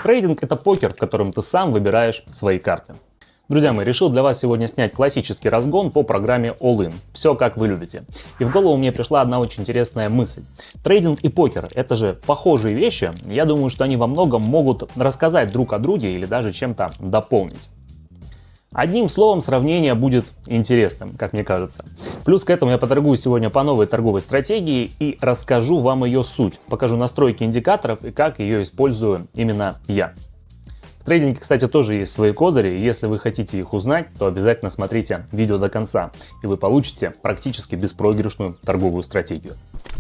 Трейдинг — это покер, в котором ты сам выбираешь свои карты. Друзья мои, решил для вас сегодня снять классический разгон по программе All-In. Все как вы любите. И в голову мне пришла одна очень интересная мысль. Трейдинг и покер — это же похожие вещи. Я думаю, что они во многом могут рассказать друг о друге или даже чем-то дополнить. Одним словом, сравнение будет интересным, как мне кажется. Плюс к этому я поторгую сегодня по новой торговой стратегии и расскажу вам ее суть. Покажу настройки индикаторов и как ее использую именно я. В трейдинге, кстати, тоже есть свои козыри, и если вы хотите их узнать, то обязательно смотрите видео до конца, и вы получите практически беспроигрышную торговую стратегию.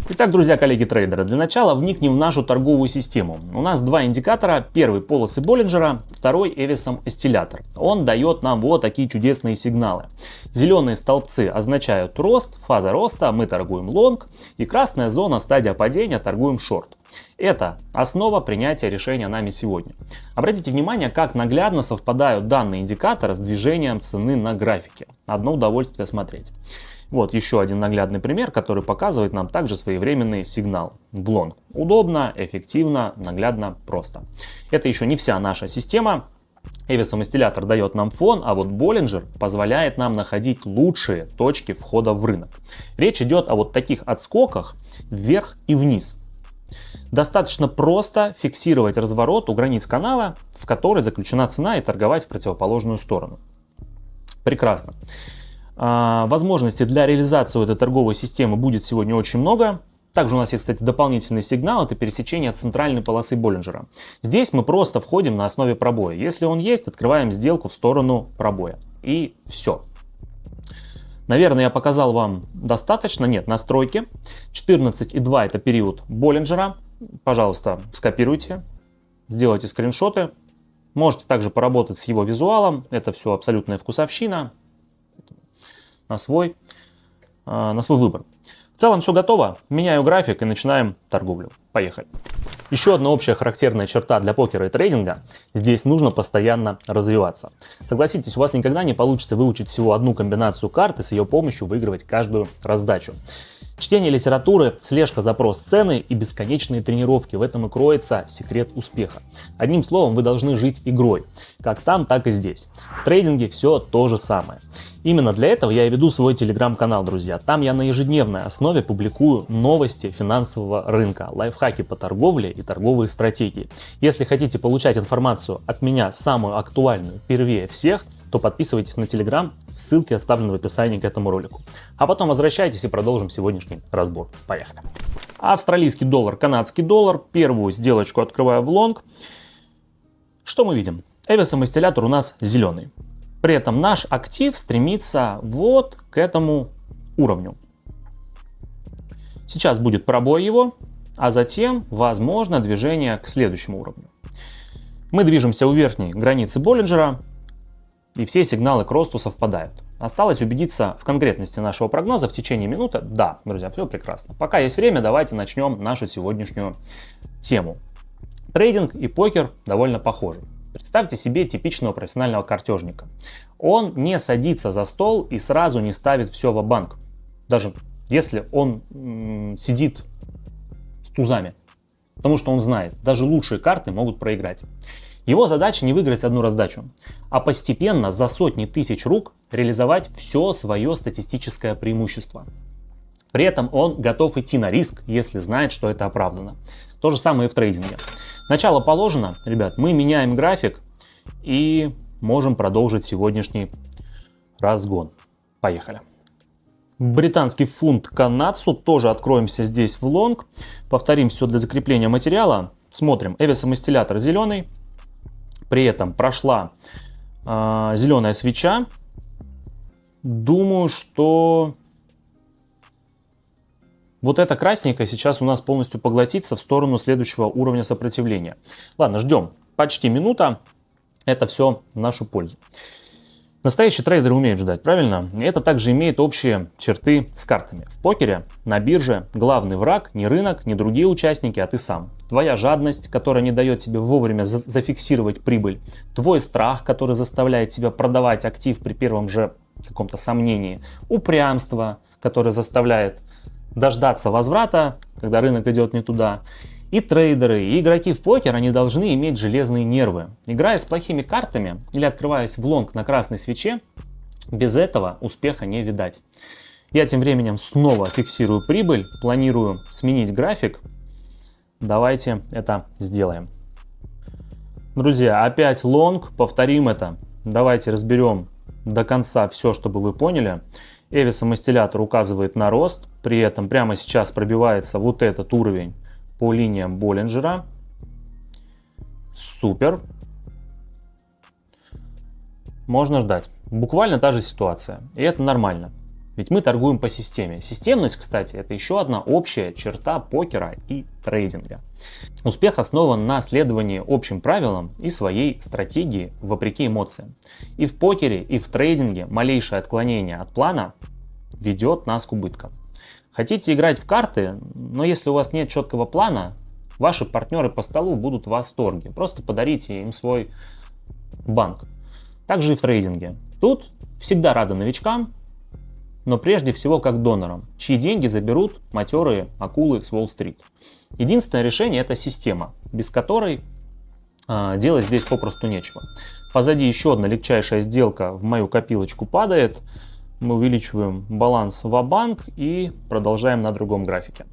Итак, друзья, коллеги-трейдеры, для начала вникнем в нашу торговую систему. У нас два индикатора. Первый — полосы Боллинджера, второй — Эвисом осциллятор. Он дает нам вот такие чудесные сигналы. Зеленые столбцы означают рост, фаза роста, мы торгуем лонг, и красная зона — стадия падения, торгуем шорт. Это основа принятия решения нами сегодня. Обратите внимание, как наглядно совпадают данные индикатора с движением цены на графике. Одно удовольствие смотреть. Вот еще один наглядный пример, который показывает нам также своевременный сигнал в лонг. Удобно, эффективно, наглядно, просто. Это еще не вся наша система. Эвисом осциллятор дает нам фон, а вот Боллинджер позволяет нам находить лучшие точки входа в рынок. Речь идет о вот таких отскоках вверх и вниз. Достаточно просто фиксировать разворот у границ канала, в которой заключена цена, и торговать в противоположную сторону. Прекрасно. Возможностей для реализации этой торговой системы будет сегодня очень много. Также у нас есть, кстати, дополнительный сигнал — это пересечение центральной полосы Боллинджера. Здесь мы просто входим на основе пробоя. Если он есть, открываем сделку в сторону пробоя. И все. Наверное, я показал вам достаточно. Нет, настройки. 14,2 — это период Боллинджера. Пожалуйста, скопируйте, сделайте скриншоты. Можете также поработать с его визуалом. Это все абсолютная вкусовщина. На свой выбор. В целом все готово. Меняю график и начинаем торговлю. Поехали. Еще одна общая характерная черта для покера и трейдинга: здесь нужно постоянно развиваться. Согласитесь, у вас никогда не получится выучить всего одну комбинацию карт и с ее помощью выигрывать каждую раздачу. Чтение литературы, слежка за сцены и бесконечные тренировки — в этом и кроется секрет успеха. Одним словом, вы должны жить игрой. Как там, так и здесь. В трейдинге все то же самое. Именно для этого я и веду свой телеграм-канал, друзья. Там я на ежедневной основе публикую новости финансового рынка, лайфхаки по торговле и торговые стратегии. Если хотите получать информацию от меня, самую актуальную, первее всех, то подписывайтесь на телеграм, ссылки оставлены в описании к этому ролику. А потом возвращайтесь и продолжим сегодняшний разбор. Поехали. Австралийский доллар, канадский доллар. Первую сделочку открываю в лонг. Что мы видим? Эвисом осциллятор у нас зеленый. При этом наш актив стремится вот к этому уровню. Сейчас будет пробой его, а затем возможно движение к следующему уровню. Мы движемся у верхней границы Боллинджера, и все сигналы к росту совпадают. Осталось убедиться в конкретности нашего прогноза в течение минуты. Да, друзья, все прекрасно. Пока есть время, давайте начнем нашу сегодняшнюю тему. Трейдинг и покер довольно похожи. Представьте себе типичного профессионального картежника. Он не садится за стол и сразу не ставит все ва-банк. Даже если он сидит с тузами. Потому что он знает, даже лучшие карты могут проиграть. Его задача не выиграть одну раздачу, а постепенно за сотни тысяч рук реализовать все свое статистическое преимущество. При этом он готов идти на риск, если знает, что это оправдано. То же самое и в трейдинге. Начало положено, ребят, мы меняем график и можем продолжить сегодняшний разгон. Поехали. Британский фунт канадцу, тоже откроемся здесь в лонг. Повторим все для закрепления материала. Смотрим, Эвисом осциллятор зеленый. При этом прошла зеленая свеча. Думаю, что вот эта красненькая сейчас у нас полностью поглотится в сторону следующего уровня сопротивления. Ладно, ждем. Почти минута. Это все в нашу пользу. Настоящие трейдеры умеют ждать, правильно? И это также имеет общие черты с картами. В покере на бирже главный враг не рынок, не другие участники, а ты сам. Твоя жадность, которая не дает тебе вовремя зафиксировать прибыль. Твой страх, который заставляет тебя продавать актив при первом же каком-то сомнении. Упрямство, которое заставляет дождаться возврата, когда рынок идет не туда. И трейдеры, и игроки в покер, они должны иметь железные нервы. Играя с плохими картами или открываясь в лонг на красной свече, без этого успеха не видать. Я тем временем снова фиксирую прибыль, планирую сменить график. Давайте это сделаем. Друзья, опять лонг, повторим это. Давайте разберем до конца все, чтобы вы поняли. Эвис осциллятор указывает на рост, при этом прямо сейчас пробивается вот этот уровень по линиям Боллинджера. Супер. Можно ждать. Буквально та же ситуация. И это нормально. Ведь мы торгуем по системе. Системность, кстати, это еще одна общая черта покера и трейдинга. Успех основан на следовании общим правилам и своей стратегии вопреки эмоциям. И в покере, и в трейдинге малейшее отклонение от плана ведет нас к убыткам. Хотите играть в карты, но если у вас нет четкого плана, ваши партнеры по столу будут в восторге. Просто подарите им свой банк. Также и в трейдинге. Тут всегда рады новичкам, но прежде всего как донорам, чьи деньги заберут матерые акулы с Уолл-стрит. Единственное решение — это система, без которой делать здесь попросту нечего. Позади еще одна легчайшая сделка в мою копилочку падает. Мы увеличиваем баланс ва-банк и продолжаем на другом графике.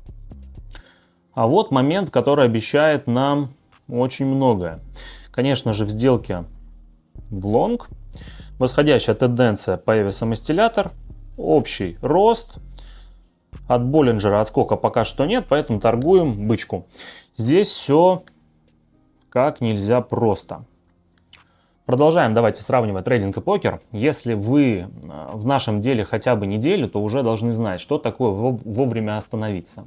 А вот момент, который обещает нам очень многое. Конечно же, в сделке в лонг восходящая тенденция по Эвис осциллятор, общий рост. От Боллинджера отскока пока что нет, поэтому торгуем бычку. Здесь все как нельзя просто. Продолжаем, давайте сравнивать трейдинг и покер. Если вы в нашем деле хотя бы неделю, то уже должны знать, что такое вовремя остановиться.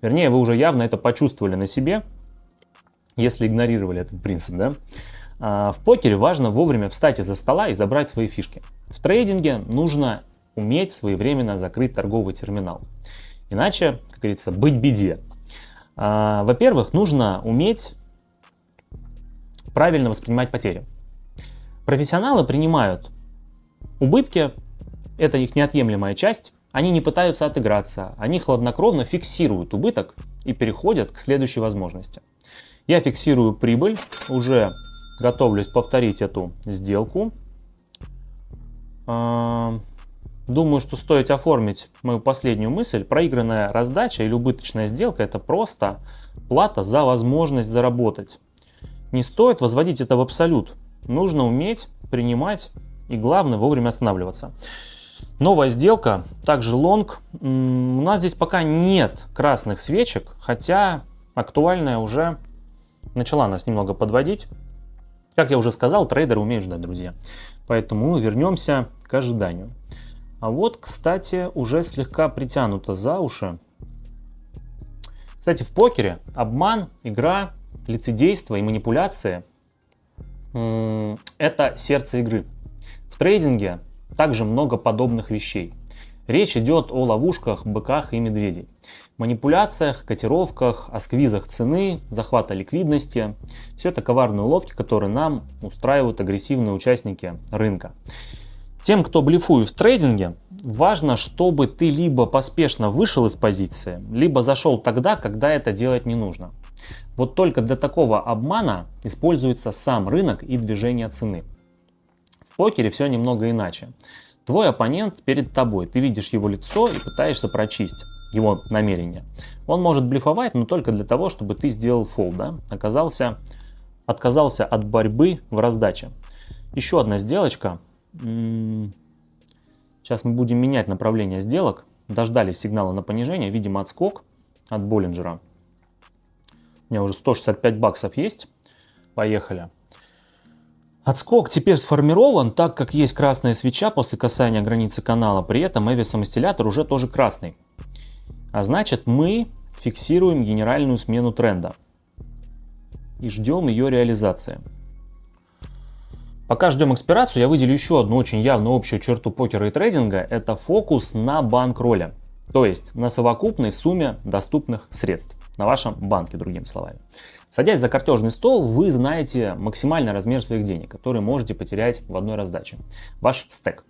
Вернее, вы уже явно это почувствовали на себе, если игнорировали этот принцип, да? В покере важно вовремя встать из-за стола и забрать свои фишки. В трейдинге нужно уметь своевременно закрыть торговый терминал. Иначе, как говорится, быть беде. Во-первых, нужно уметь правильно воспринимать потери. Профессионалы принимают убытки, это их неотъемлемая часть. Они не пытаются отыграться, они хладнокровно фиксируют убыток и переходят к следующей возможности. Я фиксирую прибыль, уже готовлюсь повторить эту сделку. Думаю, что стоит оформить мою последнюю мысль. Проигранная раздача или убыточная сделка — это просто плата за возможность заработать. Не стоит возводить это в абсолют. Нужно уметь принимать и, главное, вовремя останавливаться. Новая сделка, также лонг. У нас здесь пока нет красных свечек, хотя актуальная уже начала нас немного подводить. Как я уже сказал, трейдеры умеют ждать, друзья. Поэтому мы вернемся к ожиданию. А вот, кстати, уже слегка притянуто за уши. Кстати, в покере обман, игра, лицедейство и манипуляции — это сердце игры. В трейдинге также много подобных вещей. Речь идет о ловушках, быках и медведей. Манипуляциях, котировках, о сквизах цены, захвата ликвидности. Все это коварные уловки, которые нам устраивают агрессивные участники рынка. Тем, кто блефует в трейдинге, важно, чтобы ты либо поспешно вышел из позиции, либо зашел тогда, когда это делать не нужно. Вот только для такого обмана используется сам рынок и движение цены. В покере все немного иначе. Твой оппонент перед тобой, ты видишь его лицо и пытаешься прочесть его намерения. Он может блефовать, но только для того, чтобы ты сделал фолд, да? Отказался от борьбы в раздаче. Еще одна сделочка. Сейчас мы будем менять направление сделок. Дождались сигнала на понижение, видимо отскок от Боллинджера. У меня уже 165 баксов есть. Поехали. Отскок теперь сформирован, так как есть красная свеча после касания границы канала. При этом Эвис осциллятор уже тоже красный. А значит, мы фиксируем генеральную смену тренда. И ждем ее реализации. Пока ждем экспирацию, я выделю еще одну очень явно общую черту покера и трейдинга. Это фокус на банк-роле. То есть на совокупной сумме доступных средств на вашем банке, другими словами. Садясь за картежный стол, вы знаете максимальный размер своих денег, которые можете потерять в одной раздаче. Ваш стек.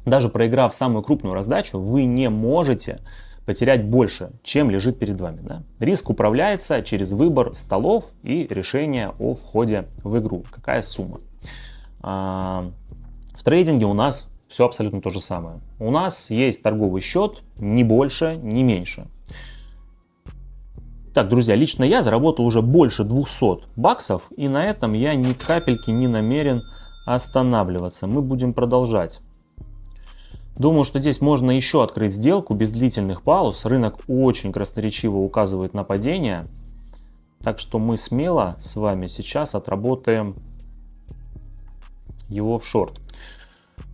Даже проиграв самую крупную раздачу, вы не можете потерять больше, чем лежит перед вами. Да? Риск управляется через выбор столов и решение о входе в игру. Какая сумма? В трейдинге у нас все абсолютно то же самое. У нас есть торговый счет, ни больше, ни меньше. Так, друзья, лично я заработал уже больше 200 баксов, и на этом я ни капельки не намерен останавливаться. Мы будем продолжать. Думаю, что здесь можно еще открыть сделку без длительных пауз. Рынок очень красноречиво указывает на падение. Так что мы смело с вами сейчас отработаем его в шорт.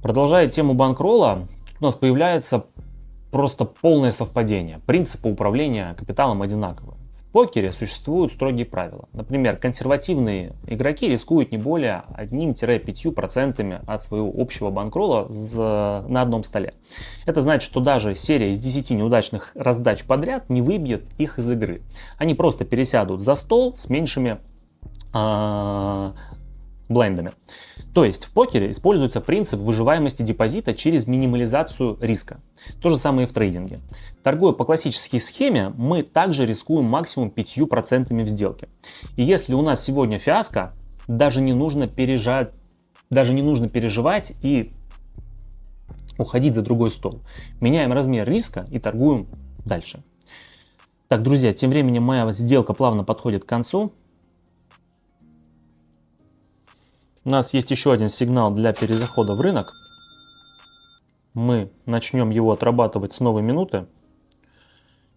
Продолжая тему банкролла, у нас появляется просто полное совпадение. Принципы управления капиталом одинаковы. В покере существуют строгие правила. Например, консервативные игроки рискуют не более 1-5% от своего общего банкролла на одном столе. Это значит, что даже серия из 10 неудачных раздач подряд не выбьет их из игры. Они просто пересядут за стол с меньшими блендами. То есть в покере используется принцип выживаемости депозита через минимализацию риска. То же самое и в трейдинге. Торгуя по классической схеме, мы также рискуем максимум 5% в сделке. И если у нас сегодня фиаско, даже не нужно переживать и уходить за другой стол. Меняем размер риска и торгуем дальше. Так, друзья, тем временем моя сделка плавно подходит к концу. У нас есть еще один сигнал для перезахода в рынок. Мы начнем его отрабатывать с новой минуты.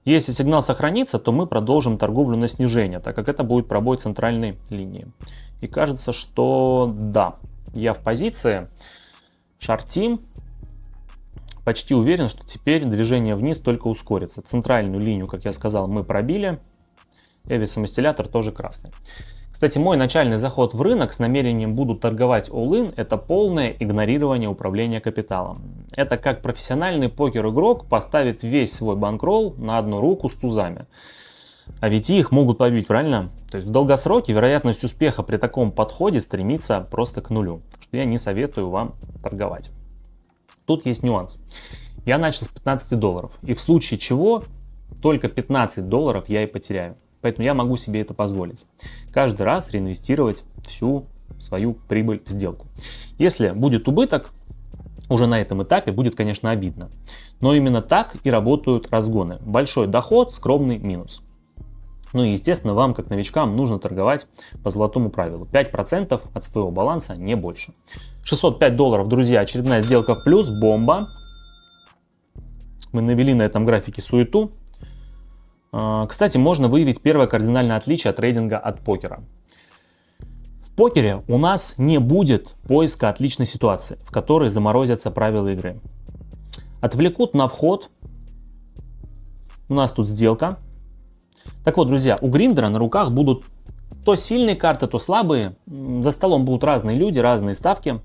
Если сигнал сохранится, то мы продолжим торговлю на снижение, так как это будет пробой центральной линии. И кажется, что да, я в позиции. Шортим. Почти уверен, что теперь движение вниз только ускорится. Центральную линию, как я сказал, мы пробили. Эвис-самостилятор тоже красный. Кстати, мой начальный заход в рынок с намерением буду торговать all-in – это полное игнорирование управления капиталом. Это как профессиональный покер-игрок поставит весь свой банкролл на одну руку с тузами. А ведь их могут побить, правильно? То есть в долгосроке вероятность успеха при таком подходе стремится просто к нулю, что я не советую вам торговать. Тут есть нюанс. Я начал с 15 долларов, и в случае чего только 15 долларов я и потеряю. Поэтому я могу себе это позволить. Каждый раз реинвестировать всю свою прибыль в сделку. Если будет убыток, уже на этом этапе будет, конечно, обидно. Но именно так и работают разгоны. Большой доход, скромный минус. Ну и, естественно, вам, как новичкам, нужно торговать по золотому правилу. 5% от своего баланса, не больше. 605 долларов, друзья, очередная сделка в плюс, бомба. Мы навели на этом графике суету. Кстати, можно выявить первое кардинальное отличие трейдинга от покера. В покере у нас не будет поиска отличной ситуации, в которой заморозятся правила игры. Отвлекут на вход. У нас тут сделка. Так вот, друзья, у гриндера на руках будут то сильные карты, то слабые. За столом будут разные люди, разные ставки.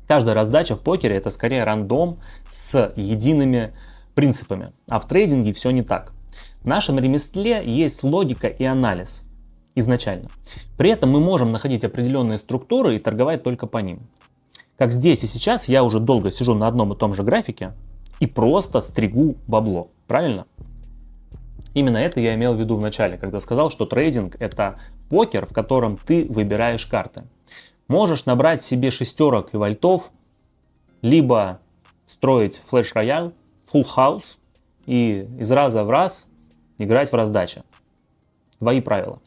Каждая раздача в покере это скорее рандом с едиными принципами. А в трейдинге все не так. В нашем ремесле есть логика и анализ изначально. При этом мы можем находить определенные структуры и торговать только по ним. Как здесь и сейчас я уже долго сижу на одном и том же графике и просто стригу бабло. Правильно? Именно это я имел в виду в начале, когда сказал, что трейдинг это покер, в котором ты выбираешь карты. Можешь набрать себе шестерок и вольтов, либо строить флеш-рояль, full house и из раза в раз играть в раздаче. Твои правила.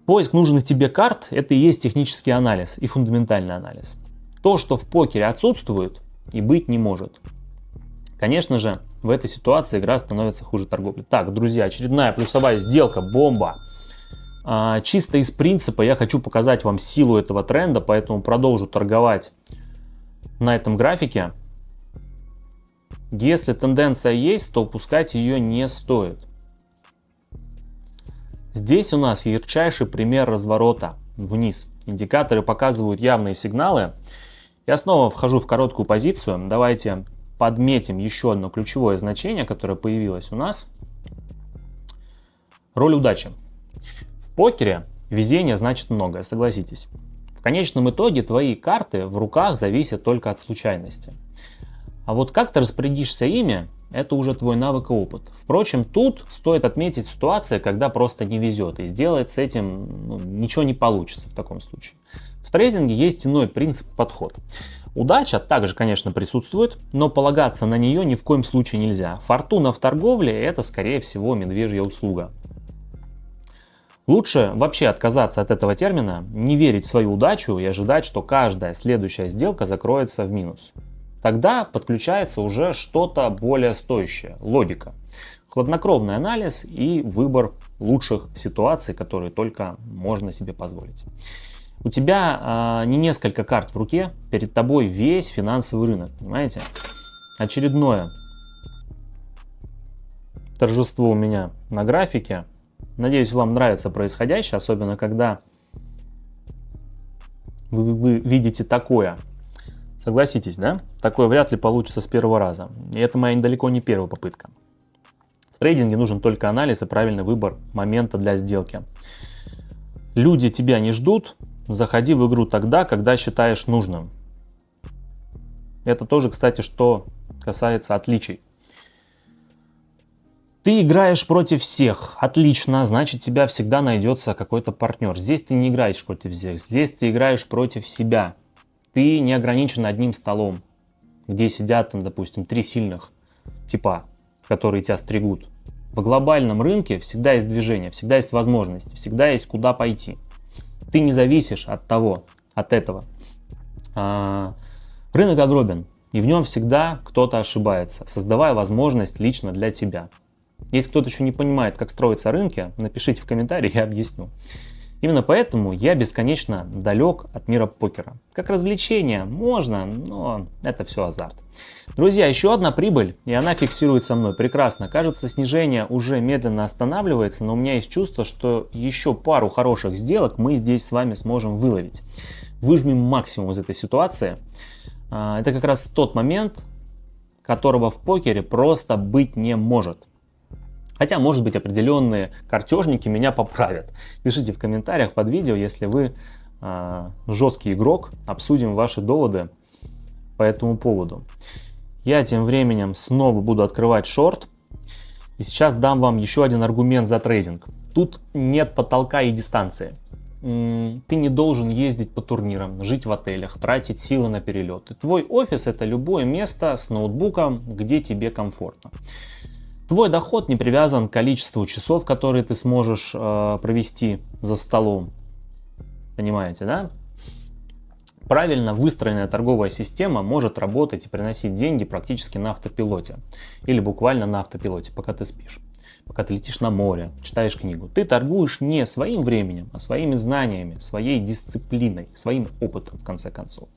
Поиск нужных тебе карт – это и есть технический анализ и фундаментальный анализ. То, что в покере отсутствует и быть не может. Конечно же, в этой ситуации игра становится хуже торговли. Так, друзья, очередная плюсовая сделка, бомба. Чисто из принципа я хочу показать вам силу этого тренда, поэтому продолжу торговать на этом графике. Если тенденция есть, то упускать ее не стоит. Здесь у нас ярчайший пример разворота вниз. Индикаторы показывают явные сигналы. Я снова вхожу в короткую позицию. Давайте подметим еще одно ключевое значение, которое появилось у нас. Роль удачи. В покере везение значит многое, согласитесь. В конечном итоге твои карты в руках зависят только от случайности. А вот как ты распорядишься ими, это уже твой навык и опыт. Впрочем, тут стоит отметить ситуацию, когда просто не везет, и сделать с этим ничего не получится в таком случае. В трейдинге есть иной принцип, подход. Удача также, конечно, присутствует, но полагаться на нее ни в коем случае нельзя. Фортуна в торговле – это, скорее всего, медвежья услуга. Лучше вообще отказаться от этого термина, не верить в свою удачу и ожидать, что каждая следующая сделка закроется в минус. Тогда подключается уже что-то более стоящее, логика, хладнокровный анализ и выбор лучших ситуаций, которые только можно себе позволить. У тебя не несколько карт в руке, перед тобой весь финансовый рынок, понимаете? Очередное торжество у меня на графике. Надеюсь, вам нравится происходящее, особенно когда вы видите такое. Согласитесь, да? Такое вряд ли получится с первого раза. И это моя далеко не первая попытка. В трейдинге нужен только анализ и правильный выбор момента для сделки. Люди тебя не ждут, заходи в игру тогда, когда считаешь нужным. Это тоже, кстати, что касается отличий. Ты играешь против всех, отлично, значит, у тебя всегда найдется какой-то партнер. Здесь ты не играешь против всех, здесь ты играешь против себя. Ты не ограничен одним столом, где сидят, там, допустим, 3 сильных типа, которые тебя стригут. В глобальном рынке всегда есть движение, всегда есть возможность, всегда есть куда пойти. Ты не зависишь от того, от этого. Рынок огробен, и в нем всегда кто-то ошибается, создавая возможность лично для тебя. Если кто-то еще не понимает, как строятся рынки, напишите в комментариях, я объясню. Именно поэтому я бесконечно далек от мира покера. Как развлечение можно, но это все азарт. Друзья, еще одна прибыль, и она фиксируется мной. Прекрасно. Кажется, снижение уже медленно останавливается, но у меня есть чувство, что еще пару хороших сделок мы здесь с вами сможем выловить. Выжмем максимум из этой ситуации. Это как раз тот момент, которого в покере просто быть не может. Хотя, может быть, определенные картежники меня поправят. Пишите в комментариях под видео, если вы жесткий игрок, обсудим ваши доводы по этому поводу. Я тем временем снова буду открывать шорт. И сейчас дам вам еще один аргумент за трейдинг. Тут нет потолка и дистанции. Ты не должен ездить по турнирам, жить в отелях, тратить силы на перелеты. Твой офис — это любое место с ноутбуком, где тебе комфортно. Твой доход не привязан к количеству часов, которые ты сможешь провести за столом. Понимаете, да? Правильно выстроенная торговая система может работать и приносить деньги практически на автопилоте. Или буквально на автопилоте, пока ты спишь. Пока ты летишь на море, читаешь книгу. Ты торгуешь не своим временем, а своими знаниями, своей дисциплиной, своим опытом, в конце концов.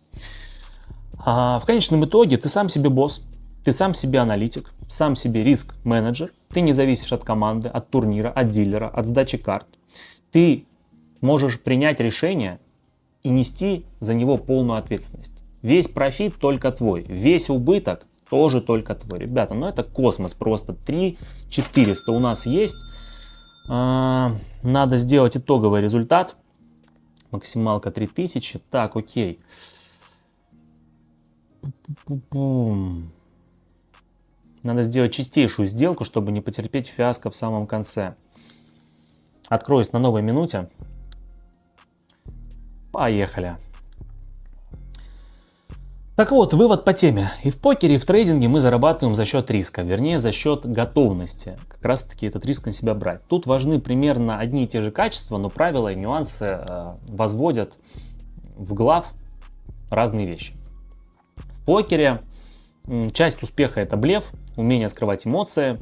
В конечном итоге ты сам себе босс. Ты сам себе аналитик, сам себе риск-менеджер, ты не зависишь от команды, от турнира, от дилера, от сдачи карт. Ты можешь принять решение и нести за него полную ответственность. Весь профит только твой, весь убыток тоже только твой. Ребята, ну это космос просто. 3400 у нас есть. Надо сделать итоговый результат. Максималка 3000. Так, окей. Надо сделать чистейшую сделку, чтобы не потерпеть фиаско в самом конце. Откроюсь на новой минуте. Поехали. Так вот, вывод по теме. И в покере, и в трейдинге мы зарабатываем за счет риска. Вернее, за счет готовности. Как раз таки этот риск на себя брать. Тут важны примерно одни и те же качества, но правила и нюансы возводят в глав разные вещи. В покере часть успеха — это блеф, умение скрывать эмоции.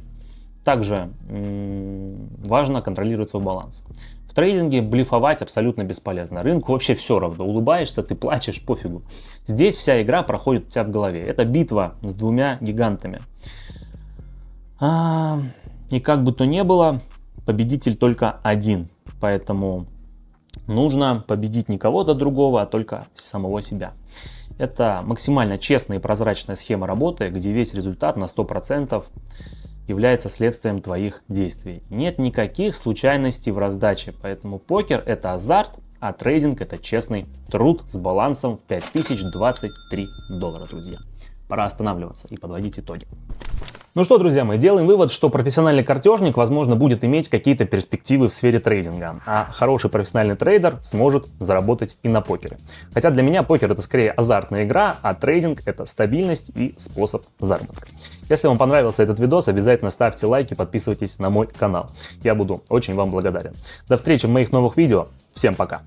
Также важно контролировать свой баланс. В трейдинге блефовать абсолютно бесполезно. Рынку вообще все равно. Улыбаешься, ты плачешь, пофигу. Здесь вся игра проходит у тебя в голове. Это битва с двумя гигантами. И как бы то ни было, победитель только один. Поэтому нужно победить не кого-то другого, а только самого себя. Это максимально честная и прозрачная схема работы, где весь результат на 100% является следствием твоих действий. Нет никаких случайностей в раздаче, поэтому покер — это азарт, а трейдинг — это честный труд с балансом в $5023, друзья. Пора останавливаться и подводить итоги. Ну что, друзья мои, делаем вывод, что профессиональный картежник, возможно, будет иметь какие-то перспективы в сфере трейдинга, а хороший профессиональный трейдер сможет заработать и на покере. Хотя для меня покер это скорее азартная игра, а трейдинг это стабильность и способ заработка. Если вам понравился этот видос, обязательно ставьте лайки, подписывайтесь на мой канал. Я буду очень вам благодарен. До встречи в моих новых видео. Всем пока!